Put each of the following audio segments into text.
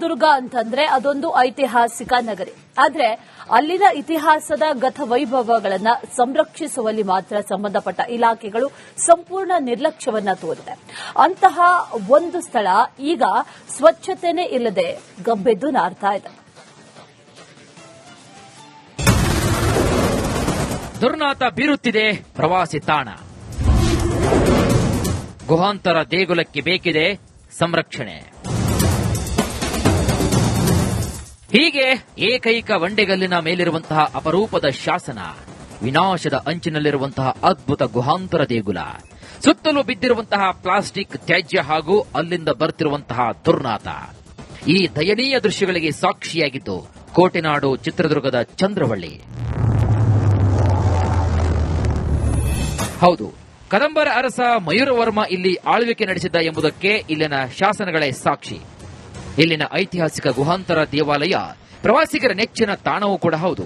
ಚಿತ್ರದುರ್ಗ ಅಂತಂದ್ರೆ ಅದೊಂದು ಐತಿಹಾಸಿಕ ನಗರಿ. ಆದ್ರೆ ಅಲ್ಲಿನ ಇತಿಹಾಸದ ಗತವೈಭವಗಳನ್ನ ಸಂರಕ್ಷಿಸುವಲ್ಲಿ ಮಾತ್ರ ಸಂಬಂಧಪಟ್ಟ ಇಲಾಖೆಗಳು ಸಂಪೂರ್ಣ ನಿರ್ಲಕ್ಷ್ಯವನ್ನ ತೋರಿದೆ. ಅಂತಹ ಒಂದು ಸ್ಥಳ ಈಗ ಸ್ವಚ್ಛತೆನೇ ಇಲ್ಲದೆ ಗಬ್ಬೆದ್ದು ನಾರ್ತಾ ಇದೆ. ದುರ್ನಾತ ಬೀರುತ್ತಿದೆ ಪ್ರವಾಸಿ ತಾಣ. ಗುಹಾಂತರ ದೇಗುಲಕ್ಕೆ ಬೇಕಿದೆ ಸಂರಕ್ಷಣೆ. ಹೀಗೆ ಏಕೈಕ ಬಂಡೆಗಲ್ಲಿನ ಮೇಲಿರುವಂತಹ ಅಪರೂಪದ ಶಾಸನ, ವಿನಾಶದ ಅಂಚಿನಲ್ಲಿರುವಂತಹ ಅದ್ಭುತ ಗುಹಾಂತರ ದೇಗುಲ, ಸುತ್ತಲೂ ಬಿದ್ದಿರುವಂತಹ ಪ್ಲಾಸ್ಟಿಕ್ ತ್ಯಾಜ್ಯ ಹಾಗೂ ಅಲ್ಲಿಂದ ಬರ್ತಿರುವಂತಹ ದುರ್ನಾತ. ಈ ದಯನೀಯ ದೃಶ್ಯಗಳಿಗೆ ಸಾಕ್ಷಿಯಾಗಿದ್ದು ಕೋಟೆನಾಡು ಚಿತ್ರದುರ್ಗದ ಚಂದ್ರವಳ್ಳಿ. ಹೌದು, ಕದಂಬರ ಅರಸ ಮಯೂರವರ್ಮ ಇಲ್ಲಿ ಆಳ್ವಿಕೆ ನಡೆಸಿದ್ದ ಎಂಬುದಕ್ಕೆ ಇಲ್ಲಿನ ಶಾಸನಗಳೇ ಸಾಕ್ಷಿ. ಇಲ್ಲಿನ ಐತಿಹಾಸಿಕ ಗುಹಾಂತರ ದೇವಾಲಯ ಪ್ರವಾಸಿಗರ ನೆಚ್ಚಿನ ತಾಣವೂ ಕೂಡ ಹೌದು.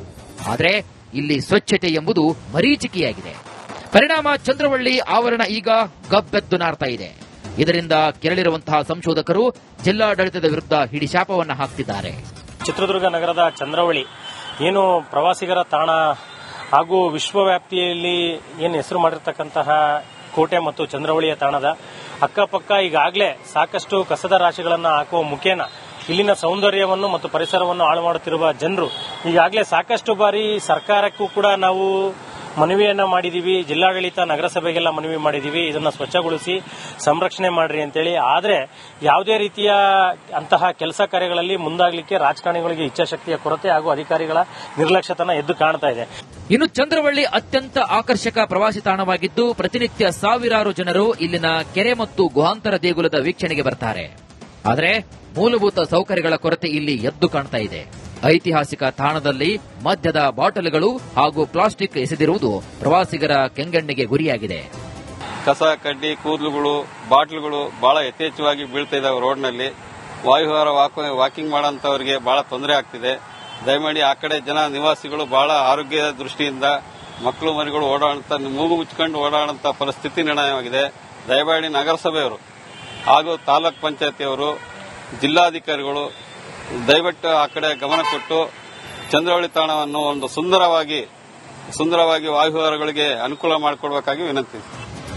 ಆದರೆ ಇಲ್ಲಿ ಸ್ವಚ್ಛತೆ ಎಂಬುದು ಮರೀಚಿಕೆಯಾಗಿದೆ. ಪರಿಣಾಮ ಚಂದ್ರವಳ್ಳಿ ಆವರಣ ಈಗ ಗಬ್ಬೆದ್ದು ನಾರ್ತಾ ಇದೆ. ಇದರಿಂದ ಕೆರಳಿರುವಂತಹ ಸಂಶೋಧಕರು ಜಿಲ್ಲಾಡಳಿತದ ವಿರುದ್ಧ ಹಿಡಿಶಾಪವನ್ನು ಹಾಕ್ತಿದ್ದಾರೆ. ಚಿತ್ರದುರ್ಗ ನಗರದ ಚಂದ್ರವಳ್ಳಿ ಏನು ಪ್ರವಾಸಿಗರ ತಾಣ ಹಾಗೂ ವಿಶ್ವವ್ಯಾಪ್ತಿಯಲ್ಲಿ ಏನು ಹೆಸರು ಮಾಡಿರ್ತಕ್ಕಂತಹ ಕೋಟೆ ಮತ್ತು ಚಂದ್ರವಳ್ಳಿಯ ತಾಣದ ಅಕ್ಕಪಕ್ಕ ಈಗಾಗಲೇ ಸಾಕಷ್ಟು ಕಸದ ರಾಶಿಗಳನ್ನು ಹಾಕುವ ಮುಖೇನ ಇಲ್ಲಿನ ಸೌಂದರ್ಯವನ್ನು ಮತ್ತು ಪರಿಸರವನ್ನು ಹಾಳು ಮಾಡುತ್ತಿರುವ ಜನರು ಈಗಾಗಲೇ ಸಾಕಷ್ಟು ಬಾರಿ ಸರ್ಕಾರಕ್ಕೂ ಕೂಡ ನಾವು ಮನವಿಯನ್ನ ಮಾಡಿದೀವಿ, ಜಿಲ್ಲಾಡಳಿತ ನಗರಸಭೆಗೆಲ್ಲ ಮನವಿ ಮಾಡಿದೀವಿ, ಇದನ್ನ ಸ್ವಚ್ಛಗೊಳಿಸಿ ಸಂರಕ್ಷಣೆ ಮಾಡ್ರಿ ಅಂತೇಳಿ. ಆದರೆ ಯಾವುದೇ ರೀತಿಯ ಅಂತಹ ಕೆಲಸ ಕಾರ್ಯಗಳಲ್ಲಿ ಮುಂದಾಗಲಿಕ್ಕೆ ರಾಜಕಾರಣಿಗಳಿಗೆ ಇಚ್ಛಾಶಕ್ತಿಯ ಕೊರತೆ ಹಾಗೂ ಅಧಿಕಾರಿಗಳ ನಿರ್ಲಕ್ಷ್ಯತನ ಎದ್ದು ಕಾಣ್ತಾ ಇದೆ. ಇನ್ನು ಚಂದ್ರವಳ್ಳಿ ಅತ್ಯಂತ ಆಕರ್ಷಕ ಪ್ರವಾಸಿ ತಾಣವಾಗಿದ್ದು ಪ್ರತಿನಿತ್ಯ ಸಾವಿರಾರು ಜನರು ಇಲ್ಲಿನ ಕೆರೆ ಮತ್ತು ಗುಹಾಂತರ ದೇಗುಲದ ವೀಕ್ಷಣೆಗೆ ಬರ್ತಾರೆ. ಆದರೆ ಮೂಲಭೂತ ಸೌಕರ್ಯಗಳ ಕೊರತೆ ಇಲ್ಲಿ ಎದ್ದು ಕಾಣ್ತಾ ಇದೆ. ಐತಿಹಾಸಿಕ ತಾಣದಲ್ಲಿ ಮದ್ಯದ ಬಾಟಲ್ಗಳು ಹಾಗೂ ಪ್ಲಾಸ್ಟಿಕ್ ಎಸೆದಿರುವುದು ಪ್ರವಾಸಿಗರ ಕೆಂಗಣ್ಣಿಗೆ ಗುರಿಯಾಗಿದೆ. ಕಸ ಕಡ್ಡಿ ಕೂದಲುಗಳು ಬಾಟಲ್ಗಳು ಬಹಳ ಯಥೇಚ್ಛವಾಗಿ ಬೀಳ್ತಾ ಇದಾವೆ. ರೋಡ್ನಲ್ಲಿ ವಾಯುವಿಹಾರ ವಾಕಿಂಗ್ ಮಾಡೋಂಥವರಿಗೆ ಬಹಳ ತೊಂದರೆ ಆಗ್ತಿದೆ. ದಯಮಾಡಿ ಆ ಕಡೆ ಜನ ನಿವಾಸಿಗಳು ಬಹಳ ಆರೋಗ್ಯದ ದೃಷ್ಟಿಯಿಂದ ಮಕ್ಕಳು ಮರಿಗಳು ಓಡಾಡುತ್ತಾ ಮೂಗು ಮುಚ್ಚಿಕೊಂಡು ಓಡಾಡುವಂತಹ ಪರಿಸ್ಥಿತಿ ನಿರ್ಣಯವಾಗಿದೆ. ದಯಮಾಡಿ ನಗರಸಭೆಯವರು ಹಾಗೂ ತಾಲೂಕ್ ಪಂಚಾಯತಿಯವರು ಜಿಲ್ಲಾಧಿಕಾರಿಗಳು ದಯವಿಟ್ಟು ಆ ಕಡೆ ಗಮನ ಕೊಟ್ಟು ಚಂದ್ರವಳ್ಳಿ ತಾಣವನ್ನು ಒಂದು ಸುಂದರವಾಗಿ ವಾಯುವಿಹಾರಗಳಿಗೆ ಅನುಕೂಲ ಮಾಡಿಕೊಡಬೇಕಾಗಿ ವಿನಂತಿ.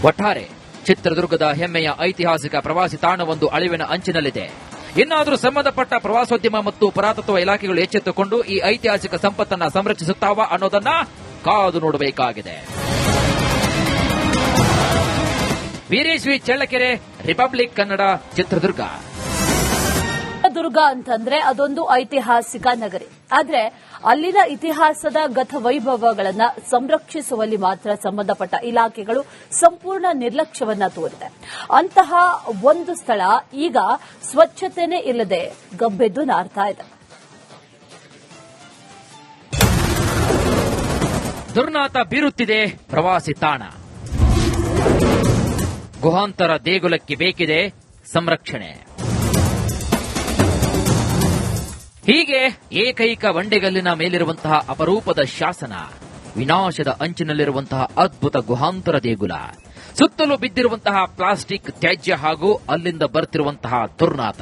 ಒಟ್ಟಾರೆ ಚಿತ್ರದುರ್ಗದ ಹೆಮ್ಮೆಯ ಐತಿಹಾಸಿಕ ಪ್ರವಾಸಿ ತಾಣವೊಂದು ಅಳಿವಿನ ಅಂಚಿನಲ್ಲಿದೆ. ಇನ್ನಾದರೂ ಸಂಬಂಧಪಟ್ಟ ಪ್ರವಾಸೋದ್ಯಮ ಮತ್ತು ಪುರಾತತ್ವ ಇಲಾಖೆಗಳು ಎಚ್ಚೆತ್ತುಕೊಂಡು ಈ ಐತಿಹಾಸಿಕ ಸಂಪತ್ತನ್ನು ಸಂರಕ್ಷಿಸುತ್ತಾವಾ ಅನ್ನೋದನ್ನ ಕಾದು ನೋಡಬೇಕಾಗಿದೆ. Veeresh V Challakere, Republic Kannada, Chitradurga. ಚಿತ್ರದುರ್ಗ ಅಂತಂದ್ರೆ ಅದೊಂದು ಐತಿಹಾಸಿಕ ನಗರಿ. ಆದ್ರೆ ಅಲ್ಲಿನ ಇತಿಹಾಸದ ಗತವೈಭವಗಳನ್ನ ಸಂರಕ್ಷಿಸುವಲ್ಲಿ ಮಾತ್ರ ಸಂಬಂಧಪಟ್ಟ ಇಲಾಖೆಗಳು ಸಂಪೂರ್ಣ ನಿರ್ಲಕ್ಷ್ಯವನ್ನ ತೋರಿದೆ. ಅಂತಹ ಒಂದು ಸ್ಥಳ ಈಗ ಸ್ವಚ್ಛತೆನೇ ಇಲ್ಲದೆ ಗಬ್ಬೆದ್ದು ನಾರ್ತಾ ಇದೆ. ದುರ್ನಾತ ಬೀರುತ್ತಿದೆ ಪ್ರವಾಸಿ ತಾಣ. ಗುಹಾಂತರ ದೇಗುಲಕ್ಕೆ ಬೇಕಿದೆ ಸಂರಕ್ಷಣೆ. ಹೀಗೆ ಏಕೈಕ ಬಂಡೆಗಲ್ಲಿನ ಮೇಲಿರುವಂತಹ ಅಪರೂಪದ ಶಾಸನ, ವಿನಾಶದ ಅಂಚಿನಲ್ಲಿರುವಂತಹ ಅದ್ಭುತ ಗುಹಾಂತರ ದೇಗುಲ, ಸುತ್ತಲೂ ಬಿದ್ದಿರುವಂತಹ ಪ್ಲಾಸ್ಟಿಕ್ ತ್ಯಾಜ್ಯ ಹಾಗೂ ಅಲ್ಲಿಂದ ಬರ್ತಿರುವಂತಹ ದುರ್ನಾತ.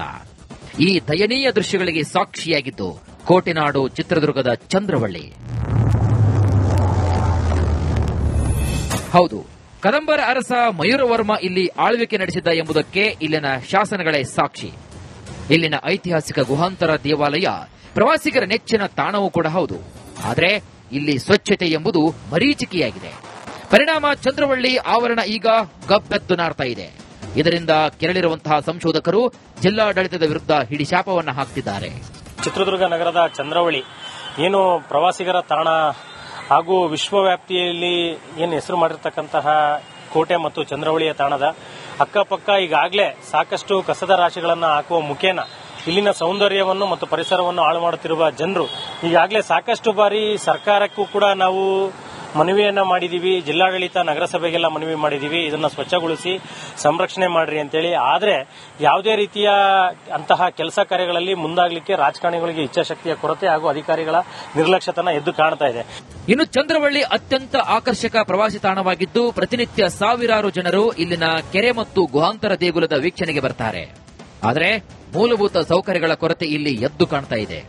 ಈ ದಯನೀಯ ದೃಶ್ಯಗಳಿಗೆ ಸಾಕ್ಷಿಯಾಗಿದ್ದು ಕೋಟೆನಾಡು ಚಿತ್ರದುರ್ಗದ ಚಂದ್ರವಳ್ಳಿ. ಹೌದು, ಕದಂಬರ ಅರಸ ಮಯೂರವರ್ಮ ಇಲ್ಲಿ ಆಳ್ವಿಕೆ ನಡೆಸಿದ್ದ ಎಂಬುದಕ್ಕೆ ಇಲ್ಲಿನ ಶಾಸನಗಳೇ ಸಾಕ್ಷಿ. ಇಲ್ಲಿನ ಐತಿಹಾಸಿಕ ಗುಹಾಂತರ ದೇವಾಲಯ ಪ್ರವಾಸಿಗರ ನೆಚ್ಚಿನ ತಾಣವೂ ಕೂಡ ಹೌದು. ಆದರೆ ಇಲ್ಲಿ ಸ್ವಚ್ಛತೆ ಎಂಬುದು ಮರೀಚಿಕೆಯಾಗಿದೆ. ಪರಿಣಾಮ ಚಂದ್ರವಳ್ಳಿ ಆವರಣ ಈಗ ಗಬ್ಬೆದ್ದು ನಾರ್ತಾ ಇದೆ. ಇದರಿಂದ ಕೆರಳಿರುವಂತಹ ಸಂಶೋಧಕರು ಜಿಲ್ಲಾಡಳಿತದ ವಿರುದ್ಧ ಹಿಡಿಶಾಪವನ್ನು ಹಾಕ್ತಿದ್ದಾರೆ. ಚಿತ್ರದುರ್ಗ ನಗರದ ಚಂದ್ರವಳ್ಳಿ ಏನು ಪ್ರವಾಸಿಗರ ತಾಣ ಹಾಗೂ ವಿಶ್ವವ್ಯಾಪ್ತಿಯಲ್ಲಿ ಏನು ಹೆಸರು ಮಾಡಿರ್ತಕ್ಕಂತಹ ಕೋಟೆ ಮತ್ತು ಚಂದ್ರವಳ್ಳಿಯ ತಾಣದ ಅಕ್ಕಪಕ್ಕ ಈಗಾಗಲೇ ಸಾಕಷ್ಟು ಕಸದ ರಾಶಿಗಳನ್ನು ಹಾಕುವ ಮುಖೇನ ಇಲ್ಲಿನ ಸೌಂದರ್ಯವನ್ನು ಮತ್ತು ಪರಿಸರವನ್ನು ಹಾಳು ಮಾಡುತ್ತಿರುವ ಜನರು ಈಗಾಗಲೇ ಸಾಕಷ್ಟು ಬಾರಿ ಸರ್ಕಾರಕ್ಕೂ ಕೂಡ ನಾವು ಮನವಿಯನ್ನ ಮಾಡಿದೀವಿ, ಜಿಲ್ಲಾಡಳಿತ ನಗರಸಭೆಗೆಲ್ಲ ಮನವಿ ಮಾಡಿದೀವಿ, ಇದನ್ನ ಸ್ವಚ್ಛಗೊಳಿಸಿ ಸಂರಕ್ಷಣೆ ಮಾಡ್ರಿ ಅಂತೇಳಿ. ಆದರೆ ಯಾವುದೇ ರೀತಿಯ ಅಂತಹ ಕೆಲಸ ಕಾರ್ಯಗಳಲ್ಲಿ ಮುಂದಾಗಲಿಕ್ಕೆ ರಾಜಕಾರಣಿಗಳಿಗೆ ಇಚ್ಛಾಶಕ್ತಿಯ ಕೊರತೆ ಹಾಗೂ ಅಧಿಕಾರಿಗಳ ನಿರ್ಲಕ್ಷ್ಯತನ ಎದ್ದು ಕಾಣ್ತಾ ಇದೆ. ಇನ್ನು ಚಂದ್ರವಳ್ಳಿ ಅತ್ಯಂತ ಆಕರ್ಷಕ ಪ್ರವಾಸಿ ತಾಣವಾಗಿದ್ದು ಪ್ರತಿನಿತ್ಯ ಸಾವಿರಾರು ಜನರು ಇಲ್ಲಿನ ಕೆರೆ ಮತ್ತು ಗುಹಾಂತರ ದೇಗುಲದ ವೀಕ್ಷಣೆಗೆ ಬರ್ತಾರೆ. ಆದರೆ ಮೂಲಭೂತ ಸೌಕರ್ಯಗಳ ಕೊರತೆ ಇಲ್ಲಿ ಎದ್ದು ಕಾಣ್ತಾ ಇದೆ.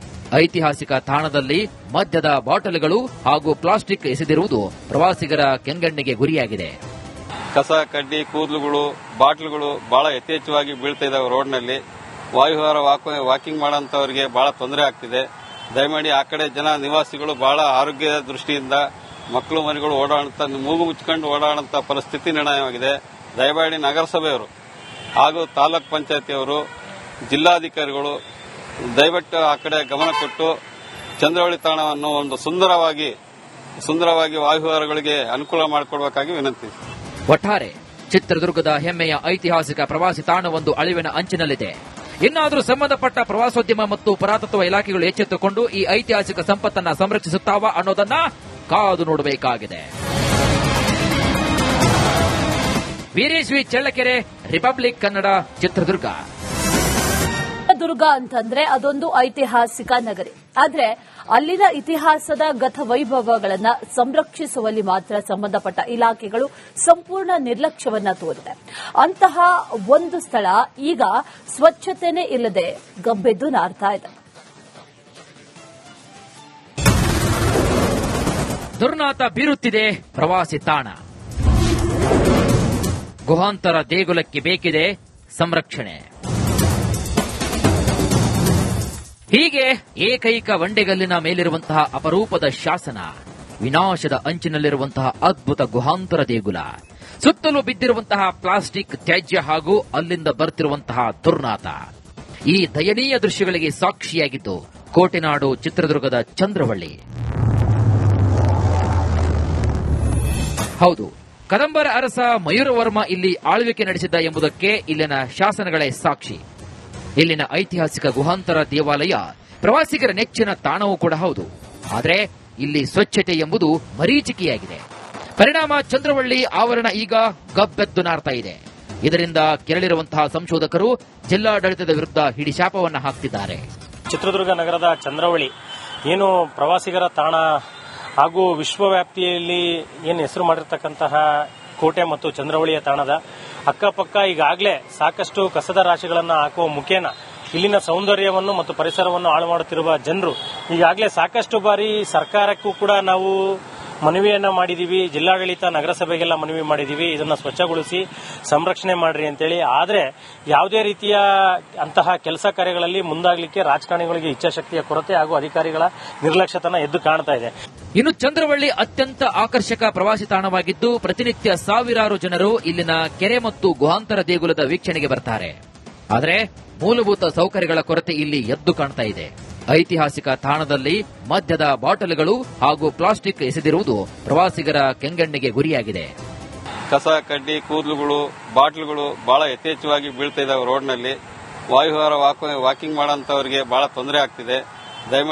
ಐತಿಹಾಸಿಕ ತಾಣದಲ್ಲಿ ಮದ್ಯದ ಬಾಟಲಿಗಳು ಹಾಗೂ ಪ್ಲಾಸ್ಟಿಕ್ ಎಸೆದಿರುವುದು ಪ್ರವಾಸಿಗರ ಕೆಂಗಣ್ಣಿಗೆ ಗುರಿಯಾಗಿದೆ. ಕಸ ಕಡ್ಡಿ ಕೂದಲುಗಳು ಬಾಟ್ಲುಗಳು ಬಹಳ ಯಥೇಚ್ಛವಾಗಿ ಬೀಳ್ತಾ ಇದಾವೆ ರೋಡ್ನಲ್ಲಿ. ವಾಯುವಿಹಾರ ವಾಕಿಂಗ್ ಮಾಡೋಂಥವರಿಗೆ ಬಹಳ ತೊಂದರೆ ಆಗ್ತಿದೆ. ದಯಮಾಡಿ ಆ ಕಡೆ ಜನ ನಿವಾಸಿಗಳು ಬಹಳ ಆರೋಗ್ಯದ ದೃಷ್ಟಿಯಿಂದ ಮಕ್ಕಳು ಮರಿಗಳು ಓಡಾಡುತ್ತಾ ಮೂಗು ಮುಚ್ಚಿಕೊಂಡು ಓಡಾಡುವಂತ ಪರಿಸ್ಥಿತಿ ನಿರ್ಣಯವಾಗಿದೆ. ದಯಮಾಡಿ ನಗರಸಭೆಯವರು ಹಾಗೂ ತಾಲೂಕ್ ಪಂಚಾಯತಿಯವರು ಜಿಲ್ಲಾಧಿಕಾರಿಗಳು ದಯವಿಟ್ಟು ಆ ಕಡೆ ಗಮನ ಕೊಟ್ಟು ಚಂದ್ರವಳ್ಳಿ ತಾಣವನ್ನು ಒಂದು ಸುಂದರವಾಗಿ ವಾಯುವಿಹಾರಗಳಿಗೆ ಅನುಕೂಲ ಮಾಡಿಕೊಡಬೇಕಾಗಿ ವಿನಂತಿ. ಒಟ್ಟಾರೆ ಚಿತ್ರದುರ್ಗದ ಹೆಮ್ಮೆಯ ಐತಿಹಾಸಿಕ ಪ್ರವಾಸಿ ತಾಣವೊಂದು ಅಳಿವಿನ ಅಂಚಿನಲ್ಲಿದೆ. ಇನ್ನಾದರೂ ಸಂಬಂಧಪಟ್ಟ ಪ್ರವಾಸೋದ್ಯಮ ಮತ್ತು ಪುರಾತತ್ವ ಇಲಾಖೆಗಳು ಎಚ್ಚೆತ್ತುಕೊಂಡು ಈ ಐತಿಹಾಸಿಕ ಸಂಪತ್ತನ್ನ ಸಂರಕ್ಷಿಸುತ್ತಾವಾ ಅನ್ನೋದನ್ನ ಕಾದು ನೋಡಬೇಕಾಗಿದೆ. Veeresh V Challakere, Republic Kannada, Chitradurga. ಚಿತ್ರದುರ್ಗ ಅಂತಂದ್ರೆ ಅದೊಂದು ಐತಿಹಾಸಿಕ ನಗರಿ. ಆದ್ರೆ ಅಲ್ಲಿನ ಇತಿಹಾಸದ ಗತವೈಭವಗಳನ್ನ ಸಂರಕ್ಷಿಸುವಲ್ಲಿ ಮಾತ್ರ ಸಂಬಂಧಪಟ್ಟ ಇಲಾಖೆಗಳು ಸಂಪೂರ್ಣ ನಿರ್ಲಕ್ಷ್ಯವನ್ನ ತೋರಿದೆ. ಅಂತಹ ಒಂದು ಸ್ಥಳ ಈಗ ಸ್ವಚ್ಛತೆನೇ ಇಲ್ಲದೆ ಗಬ್ಬೆದ್ದು ನಾರ್ತಾ ಇದೆ. ದುರ್ನಾತ ಬೀರುತ್ತಿದೆ ಪ್ರವಾಸಿ ತಾಣ. ಗುಹಾಂತರ ದೇಗುಲಕ್ಕೆ ಬೇಕಿದೆ ಸಂರಕ್ಷಣೆ. ಹೀಗೆ ಏಕೈಕ ಬಂಡೆಗಲ್ಲಿನ ಮೇಲಿರುವಂತಹ ಅಪರೂಪದ ಶಾಸನ, ವಿನಾಶದ ಅಂಚಿನಲ್ಲಿರುವಂತಹ ಅದ್ಭುತ ಗುಹಾಂತರ ದೇಗುಲ, ಸುತ್ತಲೂ ಬಿದ್ದಿರುವಂತಹ ಪ್ಲಾಸ್ಟಿಕ್ ತ್ಯಾಜ್ಯ ಹಾಗೂ ಅಲ್ಲಿಂದ ಬರ್ತಿರುವಂತಹ ದುರ್ನಾತ, ಈ ದಯನೀಯ ದೃಶ್ಯಗಳಿಗೆ ಸಾಕ್ಷಿಯಾಗಿದ್ದು ಕೋಟೆನಾಡು ಚಿತ್ರದುರ್ಗದ ಚಂದ್ರವಳ್ಳಿ. ಹೌದು, ಕದಂಬರ ಅರಸ ಮಯೂರವರ್ಮ ಇಲ್ಲಿ ಆಳ್ವಿಕೆ ನಡೆಸಿದ್ದ ಎಂಬುದಕ್ಕೆ ಇಲ್ಲಿನ ಶಾಸನಗಳೇ ಸಾಕ್ಷಿ. ಇಲ್ಲಿನ ಐತಿಹಾಸಿಕ ಗುಹಾಂತರ ದೇವಾಲಯ ಪ್ರವಾಸಿಗರ ನೆಚ್ಚಿನ ತಾಣವೂ ಕೂಡ ಹೌದು. ಆದರೆ ಇಲ್ಲಿ ಸ್ವಚ್ಛತೆ ಎಂಬುದು ಮರೀಚಿಕೆಯಾಗಿದೆ. ಪರಿಣಾಮ ಚಂದ್ರವಳ್ಳಿ ಆವರಣ ಈಗ ಗಬ್ಬೆದ್ದು ನಾರ್ತಾ ಇದೆ. ಇದರಿಂದ ಕೆರಳಿರುವಂತಹ ಸಂಶೋಧಕರು ಜಿಲ್ಲಾಡಳಿತದ ವಿರುದ್ಧ ಹಿಡಿಶಾಪವನ್ನು ಹಾಕ್ತಿದ್ದಾರೆ. ಚಿತ್ರದುರ್ಗ ನಗರದ ಚಂದ್ರವಳ್ಳಿ ಏನು ಪ್ರವಾಸಿಗರ ತಾಣ ಹಾಗೂ ವಿಶ್ವವ್ಯಾಪ್ತಿಯಲ್ಲಿ ಏನು ಹೆಸರು ಮಾಡಿರ್ತಕ್ಕಂತಹ ಕೋಟೆ ಮತ್ತು ಚಂದ್ರವಳ್ಳಿಯ ತಾಣದ ಅಕ್ಕಪಕ್ಕ ಈಗಾಗಲೇ ಸಾಕಷ್ಟು ಕಸದ ರಾಶಿಗಳನ್ನು ಹಾಕುವ ಮುಖೇನ ಇಲ್ಲಿನ ಸೌಂದರ್ಯವನ್ನು ಮತ್ತು ಪರಿಸರವನ್ನು ಹಾಳು ಮಾಡುತ್ತಿರುವ ಜನರು ಈಗಾಗಲೇ ಸಾಕಷ್ಟು ಬಾರಿ ಸರ್ಕಾರಕ್ಕೂ ಕೂಡ ನಾವು ಮನವಿಯನ್ನ ಮಾಡಿದೀವಿ. ಜಿಲ್ಲಾಡಳಿತ ನಗರಸಭೆಗೆಲ್ಲ ಮನವಿ ಮಾಡಿದೀವಿ, ಇದನ್ನ ಸ್ವಚ್ಛಗೊಳಿಸಿ ಸಂರಕ್ಷಣೆ ಮಾಡ್ರಿ ಅಂತೇಳಿ. ಆದರೆ ಯಾವುದೇ ರೀತಿಯ ಅಂತಹ ಕೆಲಸ ಕಾರ್ಯಗಳಲ್ಲಿ ಮುಂದಾಗಲಿಕ್ಕೆ ರಾಜಕಾರಣಿಗಳಿಗೆ ಇಚ್ಛಾಶಕ್ತಿಯ ಕೊರತೆ ಹಾಗೂ ಅಧಿಕಾರಿಗಳ ನಿರ್ಲಕ್ಷ್ಯತನ ಎದ್ದು ಕಾಣ್ತಾ ಇದೆ. ಇನ್ನು ಚಂದ್ರವಳ್ಳಿ ಅತ್ಯಂತ ಆಕರ್ಷಕ ಪ್ರವಾಸಿ ತಾಣವಾಗಿದ್ದು ಪ್ರತಿನಿತ್ಯ ಸಾವಿರಾರು ಜನರು ಇಲ್ಲಿನ ಕೆರೆ ಮತ್ತು ಗುಹಾಂತರ ದೇಗುಲದ ವೀಕ್ಷಣೆಗೆ ಬರ್ತಾರೆ. ಆದರೆ ಮೂಲಭೂತ ಸೌಕರ್ಯಗಳ ಕೊರತೆ ಇಲ್ಲಿ ಎದ್ದು ಕಾಣ್ತಾ ಇದೆ. ಐತಿಹಾಸಿಕ ತಾಣದಲ್ಲಿ ಮದ್ಯದ ಬಾಟಲಿಗಳು ಹಾಗೂ ಪ್ಲಾಸ್ಟಿಕ್ ಎಸೆದಿರುವುದು ಪ್ರವಾಸಿಗರ ಕೆಂಗಣ್ಣಿಗೆ ಗುರಿಯಾಗಿದೆ. ಕಸ ಕಡ್ಡಿ ಕೂದಲುಗಳು ಬಾಟ್ಲುಗಳು ಬಹಳ ಯಥೇಚ್ಛವಾಗಿ ಬೀಳ್ತಾ ಇದಾವೆ ರೋಡ್ನಲ್ಲಿ. ವಾಯುವಿಹಾರ ವಾಕಿಂಗ್ ಮಾಡೋಂಥವರಿಗೆ ಬಹಳ ತೊಂದರೆ ಆಗ್ತಿದೆ. ದಯಮಾಡಿ